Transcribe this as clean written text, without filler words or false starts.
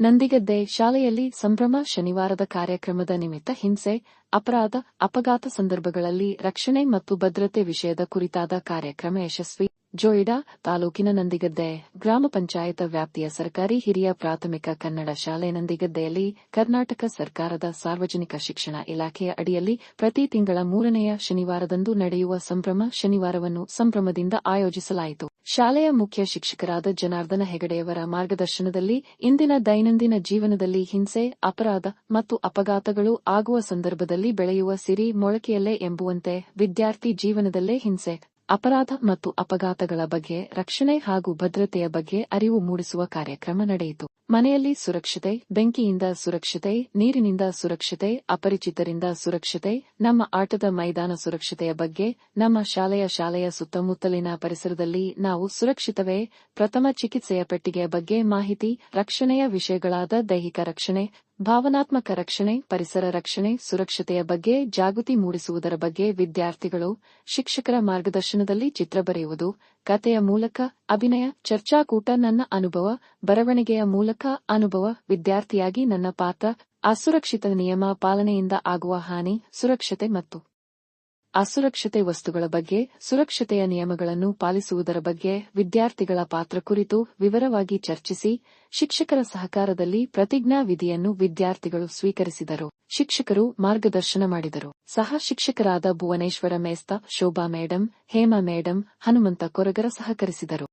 ನಂದಿಗದ್ದೆ ಶಾಲೆಯಲ್ಲಿ ಸಂಭ್ರಮ ಶನಿವಾರದ ಕಾರ್ಯಕ್ರಮದ ನಿಮಿತ್ತ ಹಿಂಸೆ, ಅಪರಾಧ, ಅಪಘಾತ ಸಂದರ್ಭಗಳಲ್ಲಿ ರಕ್ಷಣೆ ಮತ್ತು ಭದ್ರತೆ ವಿಷಯದ ಕುರಿತಾದ ಕಾರ್ಯಕ್ರಮ ಯಶಸ್ವಿ. ಜೋಯಿಡಾ ತಾಲೂಕಿನ ನಂದಿಗದ್ದೆ ಗ್ರಾಮ ಪಂಚಾಯತ್ ವ್ಯಾಪ್ತಿಯ ಸರ್ಕಾರಿ ಹಿರಿಯ ಪ್ರಾಥಮಿಕ ಕನ್ನಡ ಶಾಲೆ ನಂದಿಗದ್ದೆಯಲ್ಲಿ ಕರ್ನಾಟಕ ಸರ್ಕಾರದ ಸಾರ್ವಜನಿಕ ಶಿಕ್ಷಣ ಇಲಾಖೆಯ ಅಡಿಯಲ್ಲಿ ಪ್ರತಿ ತಿಂಗಳ 3ನೇ ಶನಿವಾರದಂದು ನಡೆಯುವ ಸಂಭ್ರಮ ಶನಿವಾರವನ್ನು ಸಂಭ್ರಮದಿಂದ ಆಯೋಜಿಸಲಾಯಿತು. ಶಾಲೆಯ ಮುಖ್ಯ ಶಿಕ್ಷಕರಾದ ಜನಾರ್ದನ ಹೆಗಡೆಯವರ ಮಾರ್ಗದರ್ಶನದಲ್ಲಿ ಇಂದಿನ ದೈನಂದಿನ ಜೀವನದಲ್ಲಿ ಹಿಂಸೆ, ಅಪರಾಧ ಮತ್ತು ಅಪಘಾತಗಳು ಆಗುವ ಸಂದರ್ಭದಲ್ಲಿ ಬೆಳೆಯುವ ಸಿರಿ ಮೊಳಕೆಯಲ್ಲೇ ಎಂಬುವಂತೆ ವಿದ್ಯಾರ್ಥಿ ಜೀವನದಲ್ಲೇ ಹಿಂಸೆ, ಅಪರಾಧ ಮತ್ತು ಅಪಘಾತಗಳ ಬಗ್ಗೆ ರಕ್ಷಣೆ ಹಾಗೂ ಭದ್ರತೆಯ ಬಗ್ಗೆ ಅರಿವು ಮೂಡಿಸುವ ಕಾರ್ಯಕ್ರಮ ನಡೆಯಿತು. ಮನೆಯಲ್ಲಿ ಸುರಕ್ಷತೆ, ಬೆಂಕಿಯಿಂದ ಸುರಕ್ಷತೆ, ನೀರಿನಿಂದ ಸುರಕ್ಷತೆ, ಅಪರಿಚಿತರಿಂದ ಸುರಕ್ಷತೆ, ನಮ್ಮ ಆಟದ ಮೈದಾನ ಸುರಕ್ಷತೆಯ ಬಗ್ಗೆ, ನಮ್ಮ ಶಾಲೆಯ ಸುತ್ತಮುತ್ತಲಿನ ಪರಿಸರದಲ್ಲಿ ನಾವು ಸುರಕ್ಷಿತವೇ, ಪ್ರಥಮ ಚಿಕಿತ್ಸೆಯ ಪೆಟ್ಟಿಗೆಯ ಬಗ್ಗೆ ಮಾಹಿತಿ, ರಕ್ಷಣೆಯ ವಿಷಯಗಳಾದ ದೈಹಿಕ ರಕ್ಷಣೆ, ಭಾವನಾತ್ಮಕ ರಕ್ಷಣೆ, ಪರಿಸರ ರಕ್ಷಣೆ, ಸುರಕ್ಷತೆಯ ಬಗ್ಗೆ ಜಾಗೃತಿ ಮೂಡಿಸುವುದರ ಬಗ್ಗೆ ವಿದ್ಯಾರ್ಥಿಗಳು, ಶಿಕ್ಷಕರ ಮಾರ್ಗದರ್ಶನದಲ್ಲಿ ಚಿತ್ರ ಬರೆಯುವುದು, ಕಥೆಯ ಮೂಲಕ ಅಭಿನಯ, ಚರ್ಚಾಕೂಟ, ನನ್ನ ಅನುಭವ, ಬರವಣಿಗೆಯ ಮೂಲಕ ಅನುಭವ, ವಿದ್ಯಾರ್ಥಿಯಾಗಿ ನನ್ನ ಪಾತ್ರ, ಅಸುರಕ್ಷಿತ ನಿಯಮ ಪಾಲನೆಯಿಂದ ಆಗುವ ಹಾನಿ, ಸುರಕ್ಷತೆ ಮತ್ತು ಅಸುರಕ್ಷತೆ ವಸ್ತುಗಳ ಬಗ್ಗೆ, ಸುರಕ್ಷತೆಯ ನಿಯಮಗಳನ್ನು ಪಾಲಿಸುವುದರ ಬಗ್ಗೆ ವಿದ್ಯಾರ್ಥಿಗಳ ಪಾತ್ರ ಕುರಿತು ವಿವರವಾಗಿ ಚರ್ಚಿಸಿ, ಶಿಕ್ಷಕರ ಸಹಕಾರದಲ್ಲಿ ಪ್ರತಿಜ್ಞಾ ವಿಧಿಯನ್ನು ವಿದ್ಯಾರ್ಥಿಗಳು ಸ್ವೀಕರಿಸಿದರು. ಶಿಕ್ಷಕರು ಮಾರ್ಗದರ್ಶನ ಮಾಡಿದರು. ಸಹ ಶಿಕ್ಷಕರಾದ ಭುವನೇಶ್ವರ ಮೇಸ್ತಾ, ಶೋಭಾ ಮೇಡಂ, ಹೇಮಾ ಮೇಡಂ, ಹನುಮಂತ ಕೊರಗರ ಸಹಕರಿಸಿದರು.